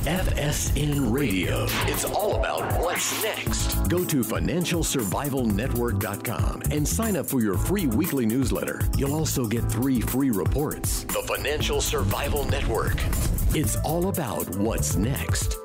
FSN Radio. It's all about what's next. Go to financialsurvivalnetwork.com and sign up for your free weekly newsletter. You'll also get 3 free reports. The Financial Survival Network. It's all about what's next.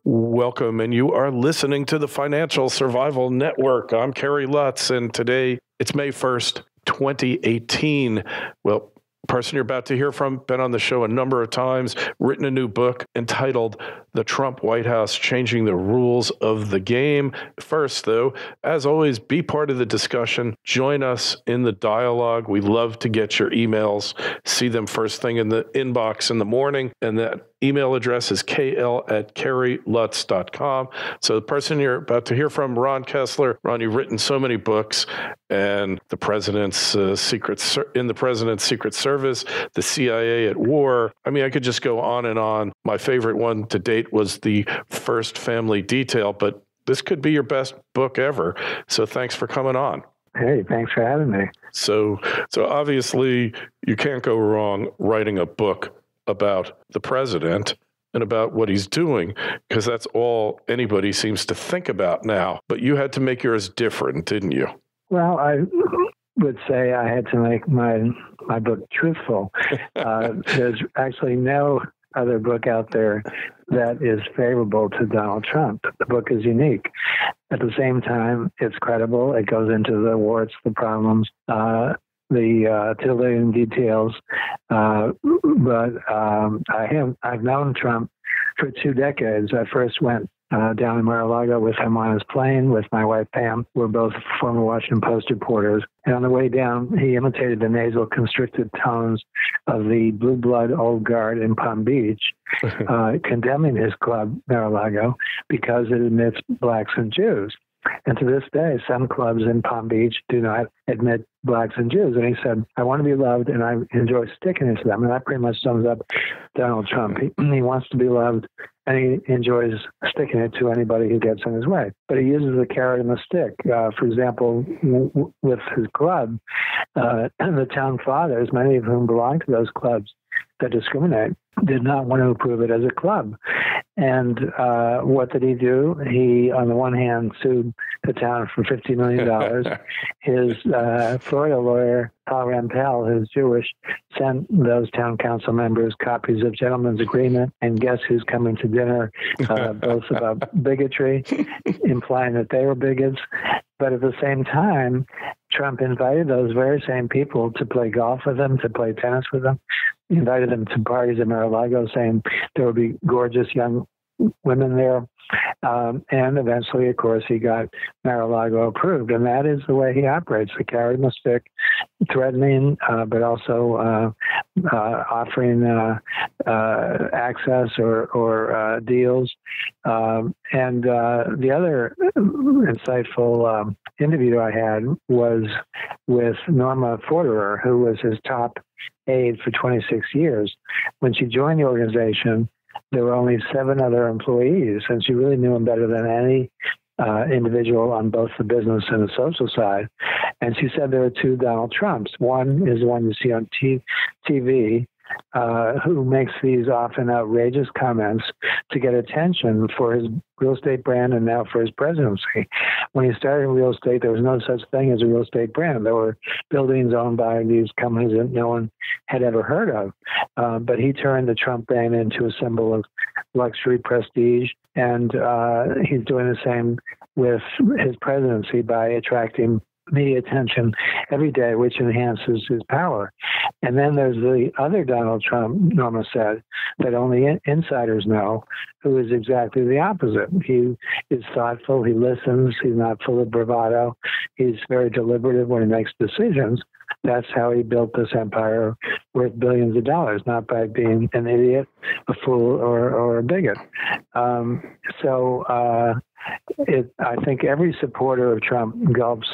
Welcome, and you are listening to the Financial Survival Network. I'm Kerry Lutz, and today it's May 1st, 2018. Well, the person you're about to hear from, been on the show a number of times, written a new book entitled The Trump White House Changing the Rules of the Game. First, though, as always, be part of the discussion. Join us in the dialogue. We love to get your emails, see them first thing in the inbox in the morning, and that email address is kl@kerrylutz.com. So the person you're about to hear from, Ron Kessler. Ron, you've written so many books, and the president's in the president's Secret Service, the CIA at war. I mean, I could just go on and on. My favorite one to date was The First Family Detail, but this could be your best book ever. So thanks for coming on. Hey, thanks for having me. So obviously you can't go wrong writing a book about the president and about what he's doing, because that's all anybody seems to think about now. But you had to make yours different, didn't you? Well, I would say I had to make my book truthful. There's actually no other book out there that is favorable to Donald Trump. The book is unique. At the same time, it's credible. It goes into the warts, the problems, the titillating details. But I've known Trump for 2 decades. I first went down in Mar-a-Lago with him on his plane with my wife, Pam. We're both former Washington Post reporters. And on the way down, he imitated the nasal constricted tones of the blue blood old guard in Palm Beach, condemning his club, Mar-a-Lago, because it admits blacks and Jews. And to this day, some clubs in Palm Beach do not admit blacks and Jews. And he said, I want to be loved, and I enjoy sticking it to them. And that pretty much sums up Donald Trump. He wants to be loved, and he enjoys sticking it to anybody who gets in his way. But he uses the carrot and the stick. For example, with his club, the town fathers, many of whom belong to those clubs that discriminate, did not want to approve it as a club. And what did he do? He, on the one hand, sued the town for $50 million. His Florida lawyer, Paul Rampell, who's Jewish, sent those town council members copies of gentlemen's agreement and guess who's coming to dinner, both about bigotry, implying that they were bigots. But at the same time, Trump invited those very same people to play golf with him, to play tennis with him. He invited them to parties in Mar-a-Lago, saying there would be gorgeous young women there. And eventually, of course, he got Mar-a-Lago approved. And that is the way he operates, the carrot and the stick, threatening, but also offering access or deals. And the other insightful interview I had was with Norma Forderer, who was his top aide for 26 years. When she joined the organization, there were only 7 other employees, and she really knew him better than any individual on both the business and the social side. And she said there are 2 Donald Trumps. One is the one you see on TV, who makes these often outrageous comments to get attention for his real estate brand and now for his presidency. When he started in real estate, there was no such thing as a real estate brand. There were buildings owned by these companies that no one had ever heard of. But he turned the Trump brand into a symbol of luxury prestige. And he's doing the same with his presidency by attracting media attention every day, which enhances his power. And then there's the other Donald Trump, Norma said, that only insiders know, who is exactly the opposite. He is thoughtful, he listens, he's not full of bravado, he's very deliberative when he makes decisions. That's how he built this empire worth billions of dollars, not by being an idiot, a fool, or a bigot. I think every supporter of Trump gulps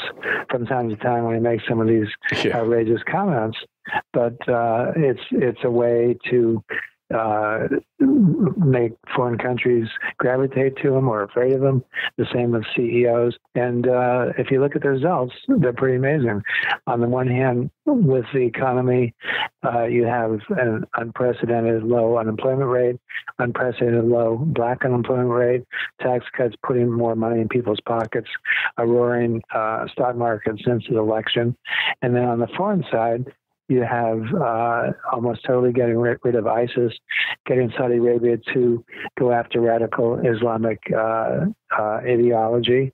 from time to time when he makes some of these outrageous comments, but it's a way to make foreign countries gravitate to him or afraid of him. The same with CEOs. And if you look at the results, they're pretty amazing. On the one hand, with the economy, you have an unprecedented low unemployment rate, unprecedented low black unemployment rate, tax cuts putting more money in people's pockets, a roaring stock market since the election. And then on the foreign side, you have almost totally getting rid of ISIS, getting Saudi Arabia to go after radical Islamic ideology.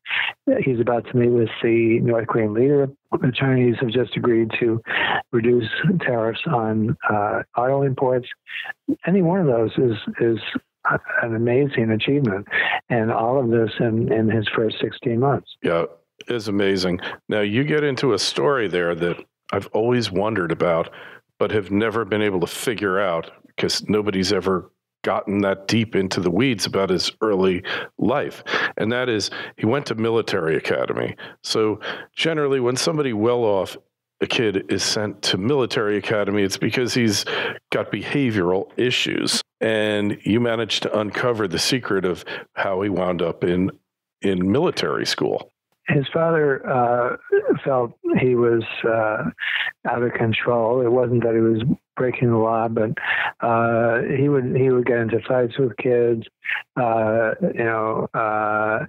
He's about to meet with the North Korean leader. The Chinese have just agreed to reduce tariffs on auto imports. Any one of those is an amazing achievement, and all of this in his first 16 months. Yeah, it's amazing. Now, you get into a story there that I've always wondered about, but have never been able to figure out because nobody's ever gotten that deep into the weeds about his early life. And that is, he went to military academy. So generally, when somebody well-off, a kid is sent to military academy, it's because he's got behavioral issues. And you managed to uncover the secret of how he wound up in military school. His father felt he was out of control. It wasn't that he was breaking the law, but he would get into fights with kids.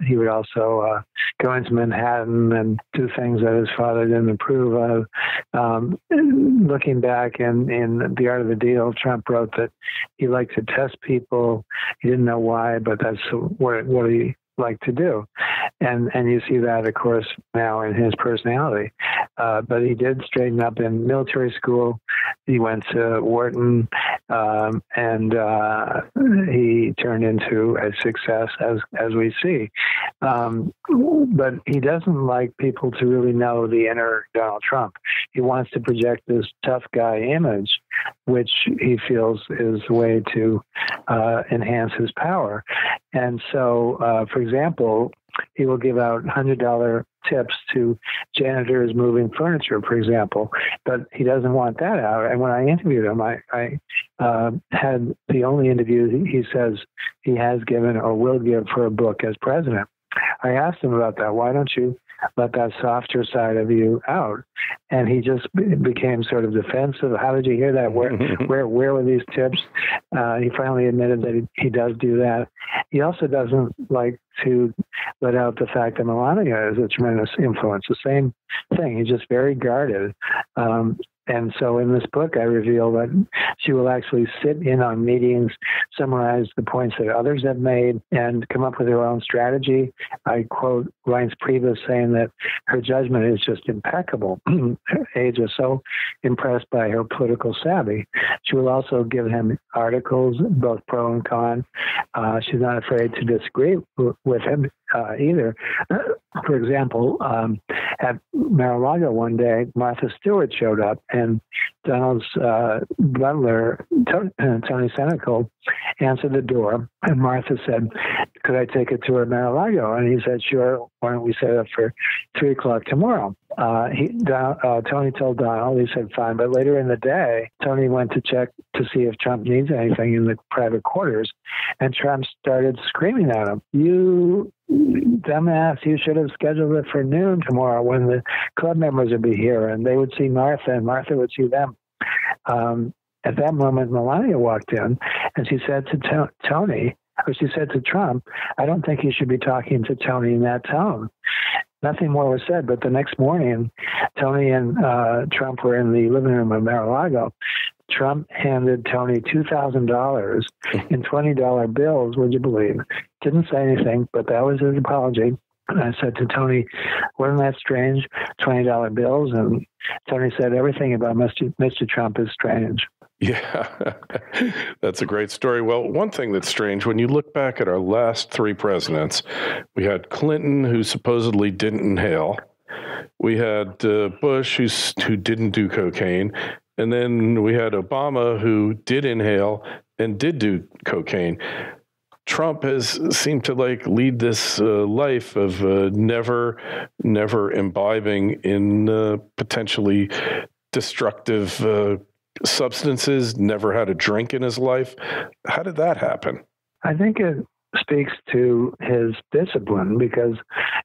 He would also go into Manhattan and do things that his father didn't approve of. Looking back in The Art of the Deal, Trump wrote that he liked to test people. He didn't know why, but that's what he like to do. And you see that, of course, now in his personality. But he did straighten up in military school. He went to Wharton, and he turned into a success, as we see. But he doesn't like people to really know the inner Donald Trump. He wants to project this tough guy image, which he feels is a way to enhance his power. And so, for example, he will give out $100 tips to janitors moving furniture, for example, but he doesn't want that out. And when I interviewed him, I had the only interview he says he has given or will give for a book as president. I asked him about that. Why don't you let that softer side of you out? And he just became sort of defensive. How did you hear that? Where were these tips? He finally admitted that he does do that. He also doesn't like to let out the fact that Melania is a tremendous influence. The same thing. He's just very guarded. And so in this book, I reveal that she will actually sit in on meetings, summarize the points that others have made, and come up with her own strategy. I quote Reince Priebus saying that her judgment is just impeccable. Aides are so impressed by her political savvy. She will also give him articles, both pro and con. She's not afraid to disagree with him either. For example, at Mar-a-Lago one day, Martha Stewart showed up, and Donald's butler, Tony Senecal, answered the door, and Martha said, "Could I take it to her Mar-a-Lago?" And he said, "Sure, why don't we set it up for 3 o'clock tomorrow?" Tony told Donald, he said, "Fine." But later in the day, Tony went to check to see if Trump needs anything in the private quarters, and Trump started screaming at him, "You dumbass, you should have scheduled it for noon tomorrow when the club members would be here," and they would see Martha, and Martha would see them. At that moment, Melania walked in, and she said to she said to Trump, "I don't think you should be talking to Tony in that tone." Nothing more was said, but the next morning, Tony and Trump were in the living room of Mar-a-Lago. Trump handed Tony $2,000 in $20 bills, would you believe? Didn't say anything, but that was his apology. And I said to Tony, "Wasn't that strange? $20 bills?" And Tony said, "Everything about Mr. Trump is strange." Yeah, that's a great story. Well, one thing that's strange, when you look back at our last 3 presidents, we had Clinton, who supposedly didn't inhale. We had Bush, who didn't do cocaine. And then we had Obama, who did inhale and did do cocaine. Trump has seemed to lead this life of never imbibing in potentially destructive substances, never had a drink in his life. How did that happen? I think it speaks to his discipline because,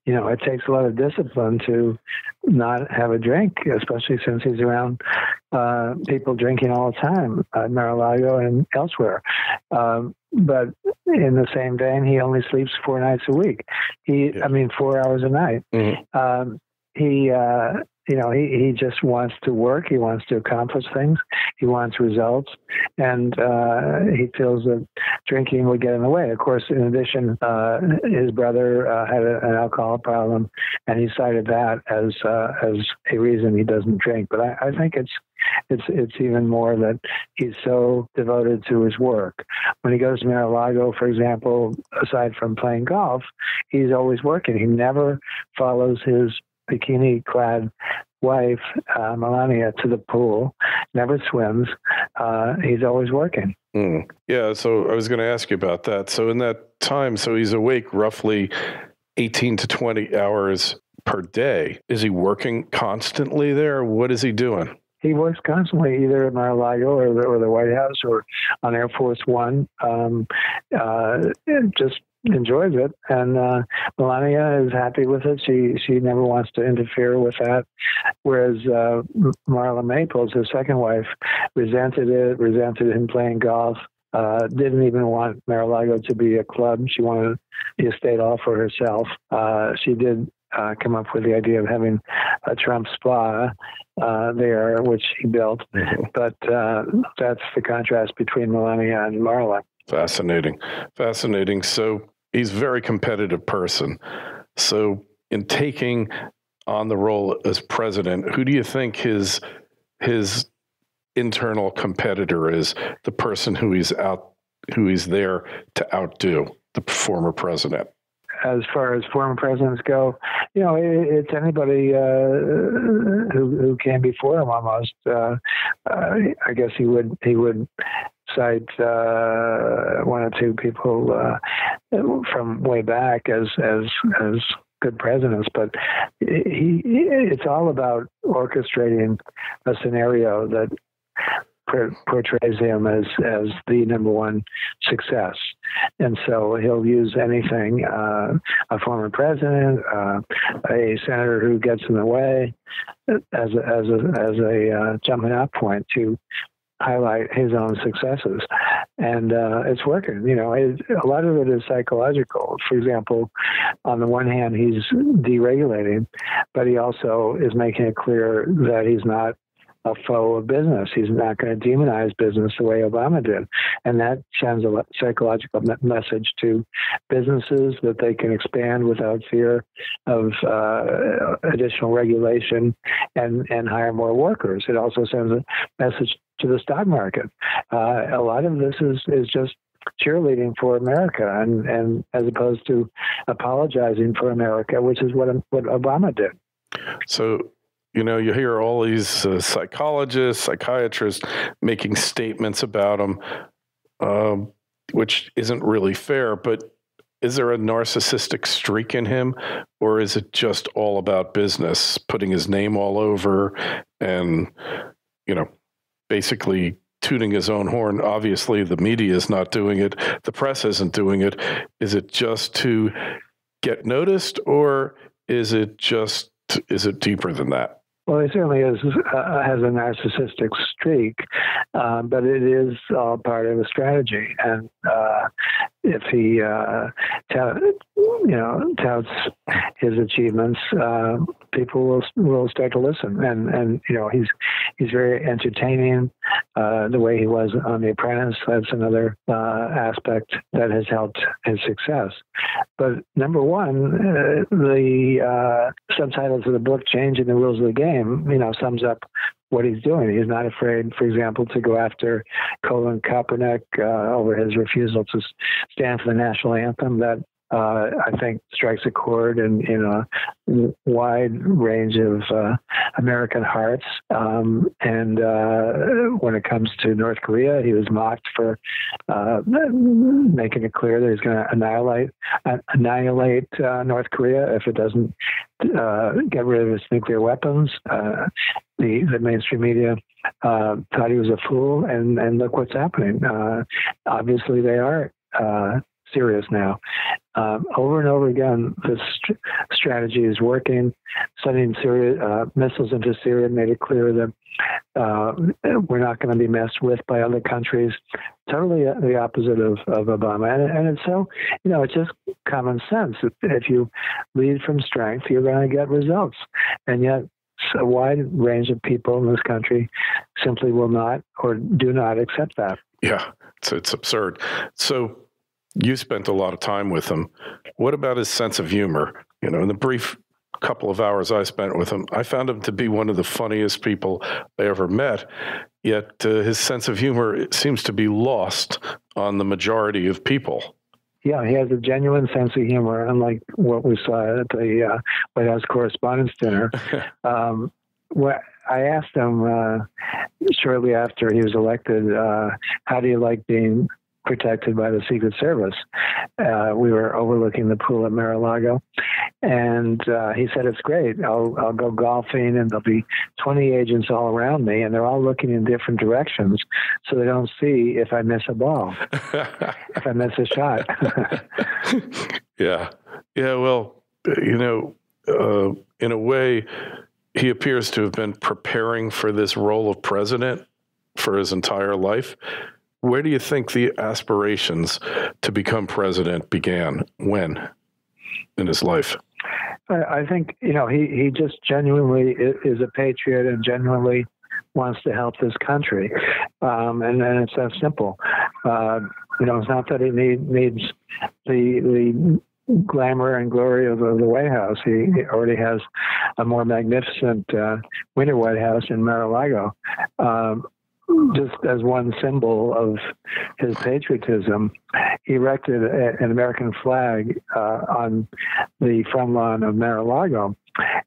it takes a lot of discipline to not have a drink, especially since he's around people drinking all the time at Mar-a-Lago and elsewhere. But in the same vein, he only sleeps 4 nights a week. 4 hours a night. Mm-hmm. He just wants to work. He wants to accomplish things. He wants results. And he feels that drinking would get in the way. Of course, in addition, his brother had an alcohol problem, and he cited that as a reason he doesn't drink. But I think it's even more that he's so devoted to his work. When he goes to Mar-a-Lago, for example, aside from playing golf, he's always working. He never follows his bikini-clad wife, Melania, to the pool, never swims. He's always working. Mm. Yeah, so I was going to ask you about that. So in that time, he's awake roughly 18 to 20 hours per day. Is he working constantly there? What is he doing? He works constantly, either at Mar-a-Lago or the White House or on Air Force One. Just enjoys it, and Melania is happy with it. She never wants to interfere with that, whereas Marla Maples, his second wife, resented him playing golf. Didn't even want Mar-a-Lago to be a club. She wanted the estate all for herself. She did come up with the idea of having a Trump spa there, which he built. Mm-hmm. But that's the contrast between Melania and Marla. Fascinating. So he's a very competitive person. So in taking on the role as president, who do you think his internal competitor is? The person who he's there to outdo the former president? As far as former presidents go, it's anybody who came before him almost. I guess he would cite 1 or 2 people from way back as good presidents, but it's all about orchestrating a scenario that portrays him as the number one success. And so he'll use anything, a former president, a senator who gets in the way as a jumping off point to highlight his own successes. And it's working. A lot of it is psychological. For example, on the one hand, he's deregulating, but he also is making it clear that he's not a foe of business. He's not going to demonize business the way Obama did. And that sends a psychological message to businesses that they can expand without fear of additional regulation and hire more workers. It also sends a message to the stock market. A lot of this is just cheerleading for America, and as opposed to apologizing for America, which is what Obama did. So, you hear all these psychologists, psychiatrists making statements about him, which isn't really fair, but is there a narcissistic streak in him, or is it just all about business, putting his name all over and, basically tooting his own horn? Obviously, the media is not doing it. The press isn't doing it. Is it just to get noticed, or is it deeper than that? Well, he certainly has a narcissistic streak, but it is all part of a strategy. And if he touts his achievements, people will start to listen. And he's very entertaining. The way he was on The Apprentice, that's another aspect that has helped his success. But number one, the subtitles of the book, Changing the Rules of the Game, sums up what he's doing. He's not afraid, for example, to go after Colin Kaepernick over his refusal to stand for the national anthem. That I think strikes a chord in a wide range of American hearts. And when it comes to North Korea, he was mocked for making it clear that he's going to annihilate North Korea if it doesn't get rid of its nuclear weapons. The mainstream media thought he was a fool, and look what's happening. Obviously, they are serious now. Over and over again, this strategy is working. Sending missiles into Syria made it clear that we're not going to be messed with by other countries. Totally the opposite of Obama. And it's so, it's just common sense. If you lead from strength, you're going to get results. And yet, a wide range of people in this country simply will not or do not accept that. Yeah, it's absurd. So you spent a lot of time with him. What about his sense of humor? In the brief couple of hours I spent with him, I found him to be one of the funniest people I ever met. Yet his sense of humor seems to be lost on the majority of people. Yeah, he has a genuine sense of humor, unlike what we saw at the White House Correspondents' Dinner. I asked him shortly after he was elected, how do you like being protected by the Secret Service? We were overlooking the pool at Mar-a-Lago, and he said, it's great. I'll go golfing, and there'll be 20 agents all around me, and they're all looking in different directions, so they don't see if I miss a ball, if I miss a shot. Yeah. Well, in a way, he appears to have been preparing for this role of president for his entire life. Where do you think the aspirations to become president began? When in his life? I think, he just genuinely is a patriot and genuinely wants to help this country. And it's that simple. It's not that he needs the glamour and glory of the White House. He already has a more magnificent winter White House in Mar-a-Lago. Just as one symbol of his patriotism, he erected an American flag on the front lawn of Mar-a-Lago,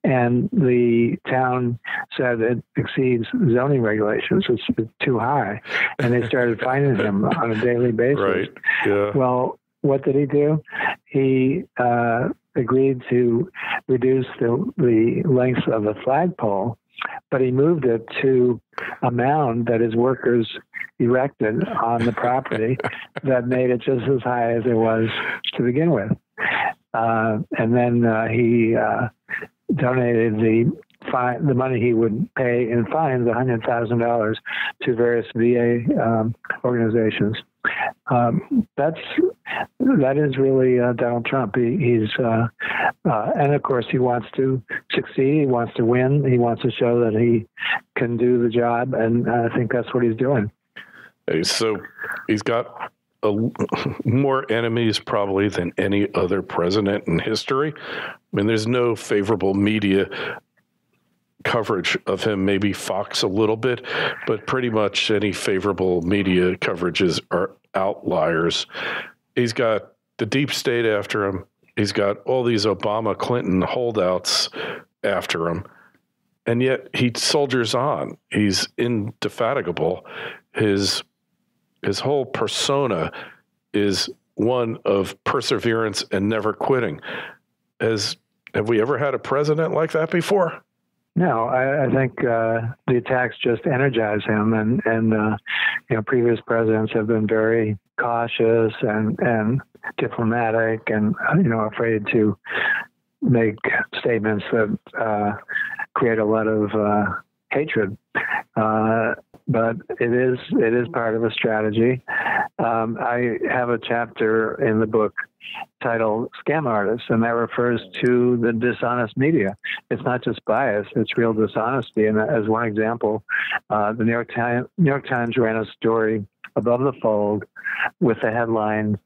and the town said it exceeds zoning regulations. It's too high, and they started fining him on a daily basis. Right. Yeah. Well, what did he do? He agreed to reduce the length of the flagpole, but he moved it to a mound that his workers erected on the property that made it just as high as it was to begin with. And then he donated the money he would pay in fines, $100,000, to various VA organizations. That is really Donald Trump. He's and of course he wants to succeed. He wants to win. He wants to show that he can do the job, and I think that's what he's doing. So he's got more enemies probably than any other president in history. I mean, there's no favorable media coverage of him, maybe Fox a little bit, but pretty much any favorable media coverages are outliers. He's got the deep state after him. He's got all these Obama, Clinton holdouts after him. And yet he soldiers on. He's indefatigable. His whole persona is one of perseverance and never quitting. Have we ever had a president like that before? No, I think the attacks just energize him, and previous presidents have been very cautious and diplomatic, and afraid to make statements that create a lot of hatred. But it is part of a strategy. I have a chapter in the book titled Scam Artists, and that refers to the dishonest media. It's not just bias, it's real dishonesty. And as one example, the New York Times ran a story above the fold with the headline,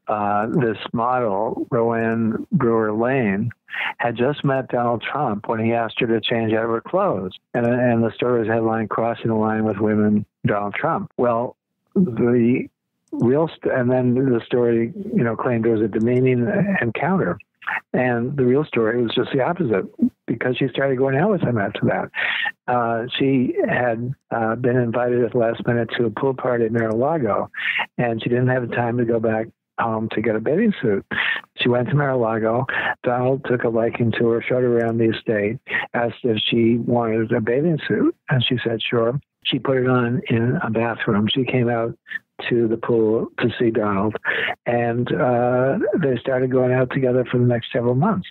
this model, Roanne Brewer Lane, had just met Donald Trump when he asked her to change out of her clothes. And the story's headline, Crossing the Line with Women, Donald Trump. Well, the and then the story, claimed it was a demeaning encounter. And the real story was just the opposite, because she started going out with him after that. She had been invited at the last minute to a pool party at Mar-a-Lago, and she didn't have the time to go back home to get a bathing suit. She went to Mar-a-Lago. Donald took a liking to her, showed her around the estate, asked if she wanted a bathing suit, and she said sure. She put it on in a bathroom. She came out to the pool to see Donald, and they started going out together for the next several months.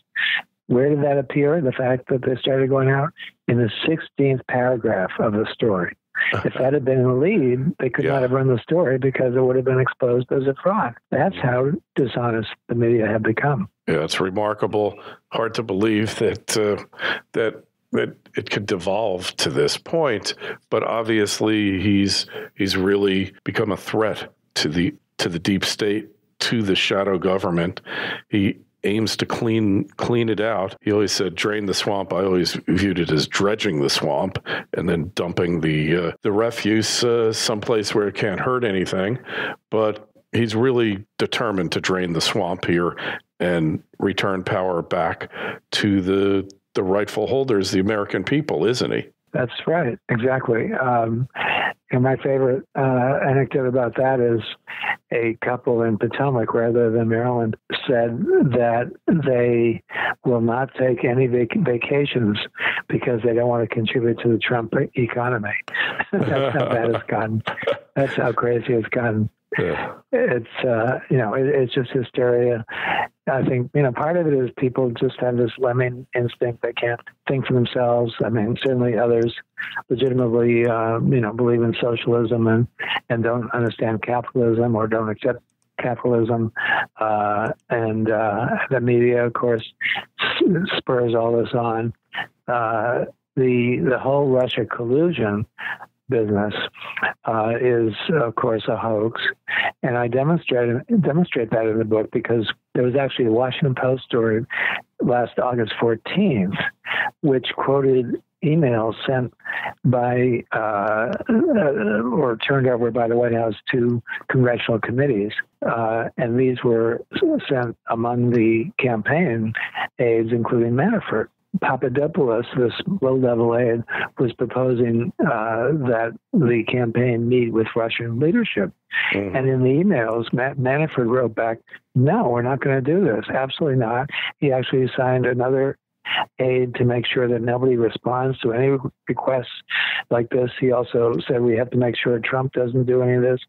Where did that appear? The fact that they started going out in the 16th paragraph of the story. If that had been in the lead, they could not have run the story because it would have been exposed as a fraud. That's how dishonest the media have become. Yeah, it's remarkable. Hard to believe that it could devolve to this point, but obviously he's really become a threat to the deep state, to the shadow government. He aims to clean it out. He always said, drain the swamp. I always viewed it as dredging the swamp and then dumping the refuse someplace where it can't hurt anything. But he's really determined to drain the swamp here and return power back to the rightful holders, the American people, isn't he? That's right. Exactly. And my favorite anecdote about that is a couple in Potomac, rather than Maryland, said that they will not take any vacations because they don't want to contribute to the Trump economy. That's how bad it's gotten. That's how crazy it's gotten. Yeah. It's it's just hysteria. I think part of it is people just have this lemming instinct. They can't think for themselves. I mean, certainly others legitimately believe in socialism and don't understand capitalism or don't accept capitalism, and the media, of course, spurs all this on. The whole Russia collusion business is, of course, a hoax, and I demonstrate that in the book because there was actually a Washington Post story last August 14th, which quoted emails sent by or turned over by the White House to congressional committees, and these were sent among the campaign aides, including Manafort. Papadopoulos, this low-level aide, was proposing that the campaign meet with Russian leadership. Mm-hmm. And in the emails, Manafort wrote back, no, we're not going to do this. Absolutely not. He actually assigned another aide to make sure that nobody responds to any requests like this. He also said we have to make sure Trump doesn't do any of this.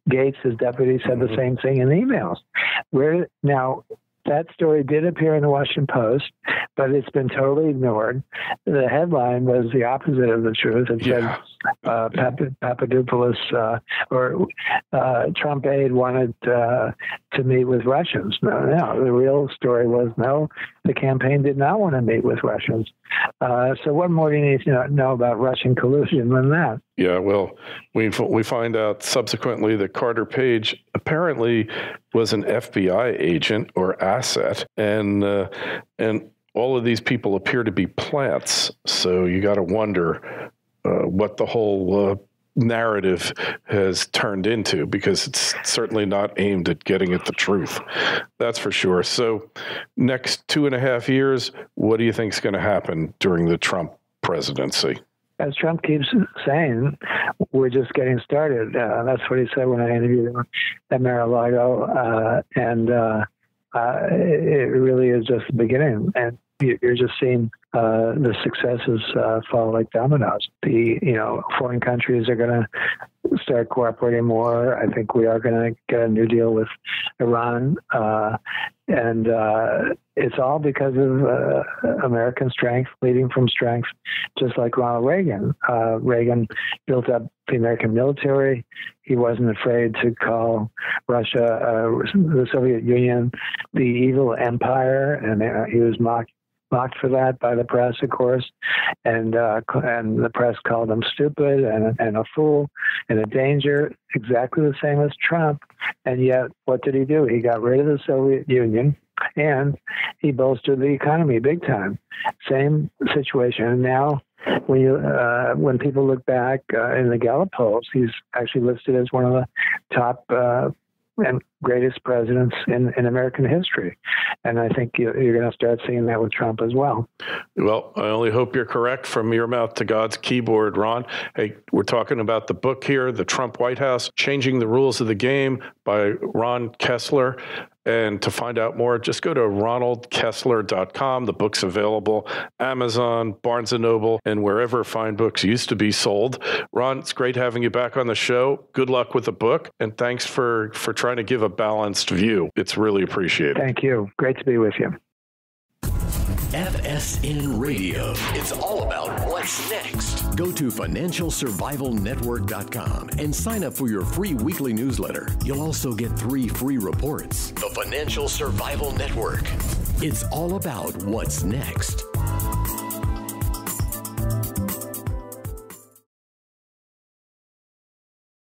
Gates, his deputy, said the same thing in the emails. That story did appear in the Washington Post, but it's been totally ignored. The headline was the opposite of the truth. It said Papadopoulos or Trump aide wanted to meet with Russians. No, the real story was no, the campaign did not want to meet with Russians. So what more do you need to know about Russian collusion than that? Yeah, well, we find out subsequently that Carter Page apparently was an FBI agent or asset, and all of these people appear to be plants. So you got to wonder what the whole narrative has turned into, because it's certainly not aimed at getting at the truth. That's for sure. So next 2.5 years, what do you think is going to happen during the Trump presidency? As Trump keeps saying, we're just getting started. That's what he said when I interviewed him at Mar-a-Lago. And it really is just the beginning. And you're just seeing the successes fall like dominoes. Foreign countries are going to start cooperating more. I think we are going to get a new deal with Iran. And it's all because of American strength, leading from strength, just like Ronald Reagan. Reagan built up the American military. He wasn't afraid to call Russia, the Soviet Union, the evil empire, and he was mocked for that by the press, of course, and the press called him stupid and a fool and a danger, exactly the same as Trump. And yet, what did he do? He got rid of the Soviet Union, and he bolstered the economy big time. Same situation. And now, when people look back in the Gallup polls, he's actually listed as one of the top and greatest presidents in American history. And I think you're going to start seeing that with Trump as well. Well, I only hope you're correct. From your mouth to God's keyboard, Ron. Hey, we're talking about the book here, The Trump White House, Changing the Rules of the Game by Ron Kessler. And to find out more, just go to ronaldkessler.com. The book's available Amazon, Barnes & Noble, and wherever fine books used to be sold. Ron, it's great having you back on the show. Good luck with the book, and thanks for trying to give a balanced view. It's really appreciated. Thank you. Great to be with you. FSN Radio. It's all about what's next. Go to financialsurvivalnetwork.com and sign up for your free weekly newsletter. You'll also get 3 free reports. The Financial Survival Network. It's all about what's next.